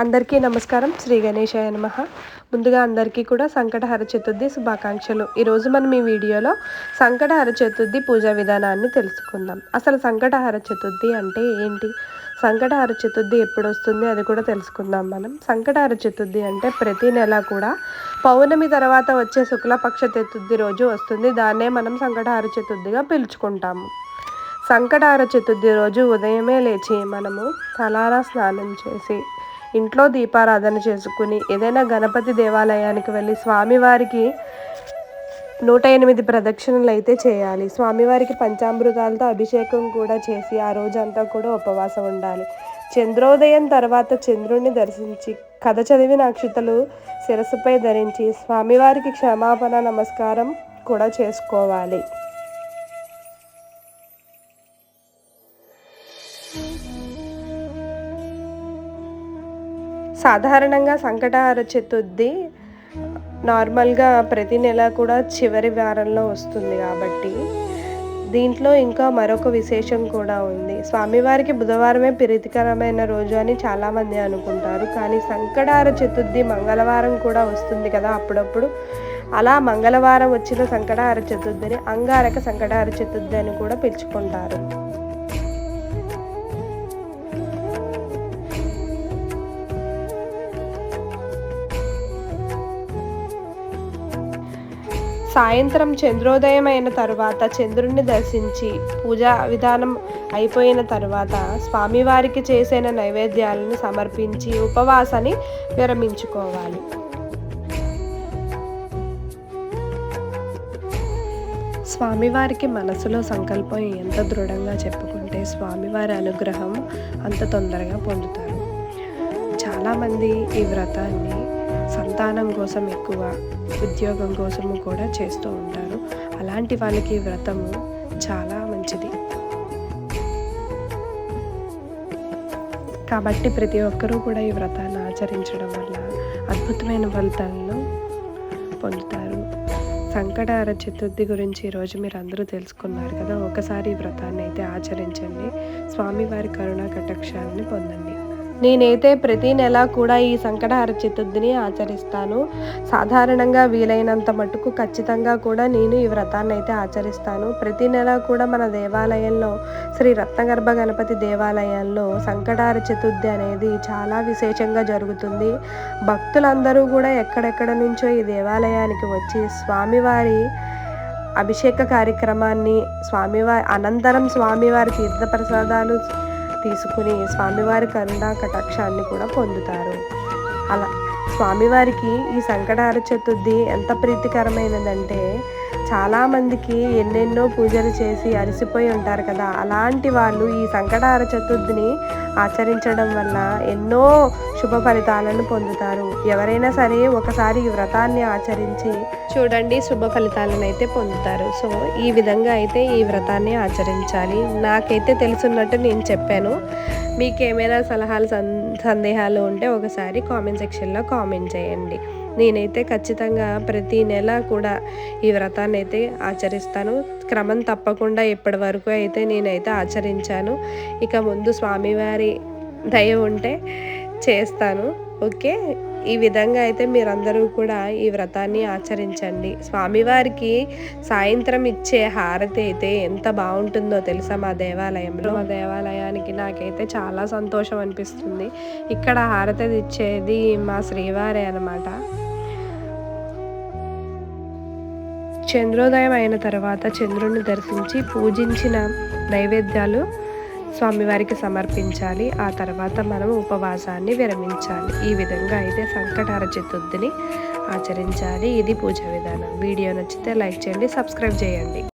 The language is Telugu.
అందరికీ నమస్కారం. శ్రీ గణేశాయ నమః. ముందుగా అందరికీ కూడా సంకటహర చతుర్థి శుభాకాంక్షలు. ఈరోజు మనం ఈ వీడియోలో సంకటహర చతుర్థి పూజా విధానాన్ని తెలుసుకుందాం. అసలు సంకటహర చతుర్థి అంటే ఏంటి, సంకటహర చతుర్థి ఎప్పుడు వస్తుంది అది కూడా తెలుసుకుందాం మనం. సంకటహర చతుర్థి అంటే ప్రతి నెల కూడా పౌర్ణమి తర్వాత వచ్చే శుక్లపక్ష చతుర్థి రోజు వస్తుంది. దాన్నే మనం సంకటహర చతుర్థిగా పిలుచుకుంటాము. సంకటహర చతుర్థి రోజు ఉదయమే లేచి మనము తలారా స్నానం చేసి ఇంట్లో దీపారాధన చేసుకుని ఏదైనా గణపతి దేవాలయానికి వెళ్ళి స్వామివారికి 108 ప్రదక్షిణలు అయితే చేయాలి. స్వామివారికి పంచామృతాలతో అభిషేకం కూడా చేసి ఆ రోజంతా కూడా ఉపవాసం ఉండాలి. చంద్రోదయం తర్వాత చంద్రుడిని దర్శించి కథ చదివిన అక్షతలు శిరస్సుపై ధరించి స్వామివారికి క్షమాపణ నమస్కారం కూడా చేసుకోవాలి. సాధారణంగా సంకటహర చతుర్థి నార్మల్గా ప్రతి నెల కూడా చివరి వారంలో వస్తుంది కాబట్టి దీంట్లో ఇంకా మరొక విశేషం కూడా ఉంది. స్వామివారికి బుధవారమే ప్రీతికరమైన రోజు అని చాలామంది అనుకుంటారు. కానీ సంకటహర చతుర్థి మంగళవారం కూడా వస్తుంది కదా అప్పుడప్పుడు. అలా మంగళవారం వచ్చిన సంకటహర చతుర్థిని అంగారక సంకటహర చతుర్థి అని కూడా పిలుచుకుంటారు. సాయంత్రం చంద్రోదయం అయిన తర్వాత చంద్రుడిని దర్శించి పూజా విధానం అయిపోయిన తర్వాత స్వామివారికి చేసిన నైవేద్యాలను సమర్పించి ఉపవాసాన్ని విరమించుకోవాలి. స్వామివారికి మనసులో సంకల్పం ఎంత దృఢంగా చెప్పుకుంటే స్వామివారి అనుగ్రహం అంత తొందరగా పొందుతారు. చాలామంది ఈ వ్రతాన్ని సంతానం కోసం ఎక్కువ, ఉద్యోగం కోసము కూడా చేస్తూ ఉంటారు. అలాంటి వాళ్ళకి ఈ వ్రతము చాలా మంచిది. కాబట్టి ప్రతి ఒక్కరూ కూడా ఈ వ్రతాన్ని ఆచరించడం వల్ల అద్భుతమైన ఫలితాలను పొందుతారు. సంకటహర చతుర్థి గురించి ఈరోజు మీరు అందరూ తెలుసుకున్నారు కదా. ఒకసారి ఈ వ్రతాన్ని అయితే ఆచరించండి. స్వామివారి కరుణా కటాక్షాలను పొందండి. నేనైతే ప్రతి నెల కూడా ఈ సంకటహర చతుర్థిని ఆచరిస్తాను. సాధారణంగా వీలైనంత మటుకు ఖచ్చితంగా కూడా నేను ఈ వ్రతాన్ని అయితే ఆచరిస్తాను. ప్రతి నెల కూడా మన దేవాలయంలో శ్రీ రత్నగర్భ గణపతి దేవాలయంలో సంకటహర చతుర్థి అనేది చాలా విశేషంగా జరుగుతుంది. భక్తులందరూ కూడా ఎక్కడెక్కడ నుంచో ఈ దేవాలయానికి వచ్చి స్వామివారి అభిషేక కార్యక్రమాన్ని అనంతరం స్వామివారి తీర్థప్రసాదాలు తీసుకుని స్వామివారి కరుణా కటాక్షాన్ని కూడా పొందుతారు. అలా స్వామివారికి ఈ సంకటహర చతుర్థి ఎంత ప్రీతికరమైనదంటే చాలామందికి ఎన్నెన్నో పూజలు చేసి అలసిపోయి ఉంటారు కదా. అలాంటి వాళ్ళు ఈ సంకటహర చతుర్థిని ఆచరించడం వల్ల ఎన్నో శుభ ఫలితాలను పొందుతారు. ఎవరైనా సరే ఒకసారి ఈ వ్రతాన్ని ఆచరించి చూడండి, శుభ ఫలితాలను అయితే పొందుతారు. సో ఈ విధంగా అయితే ఈ వ్రతాన్ని ఆచరించాలి. నాకైతే తెలుసున్నట్టు నేను చెప్పాను. మీకు ఏమైనా సలహాలు సందేహాలు ఉంటే ఒకసారి కామెంట్ సెక్షన్లో కామెంట్ చేయండి. నేనైతే ఖచ్చితంగా ప్రతి నెల కూడా ఈ వ్రతాన్ని అయితే ఆచరిస్తాను. క్రమం తప్పకుండా ఇప్పటి వరకు అయితే నేనైతే ఆచరించాను. ఇక ముందు స్వామివారి దయ ఉంటే చేస్తాను. ఓకే, ఈ విధంగా అయితే మీరందరూ కూడా ఈ వ్రతాన్ని ఆచరించండి. స్వామివారికి సాయంత్రం ఇచ్చే హారతి అయితే ఎంత బాగుంటుందో తెలుసా మా దేవాలయంలో. మా దేవాలయానికి నాకైతే చాలా సంతోషం అనిపిస్తుంది. ఇక్కడ హారతి ఇచ్చేది మా శ్రీవారే అన్నమాట. చంద్రోదయం అయిన తర్వాత చంద్రుడిని దర్శించి పూజించిన నైవేద్యాలు స్వామివారికి సమర్పించాలి. ఆ తర్వాత మనం ఉపవాసాన్ని విరమించాలి. ఈ విధంగా అయితే సంకటహర చతుర్థిని ఆచరించాలి. ఇది పూజా విధానం. వీడియో నచ్చితే లైక్ చేయండి, సబ్స్క్రైబ్ చేయండి.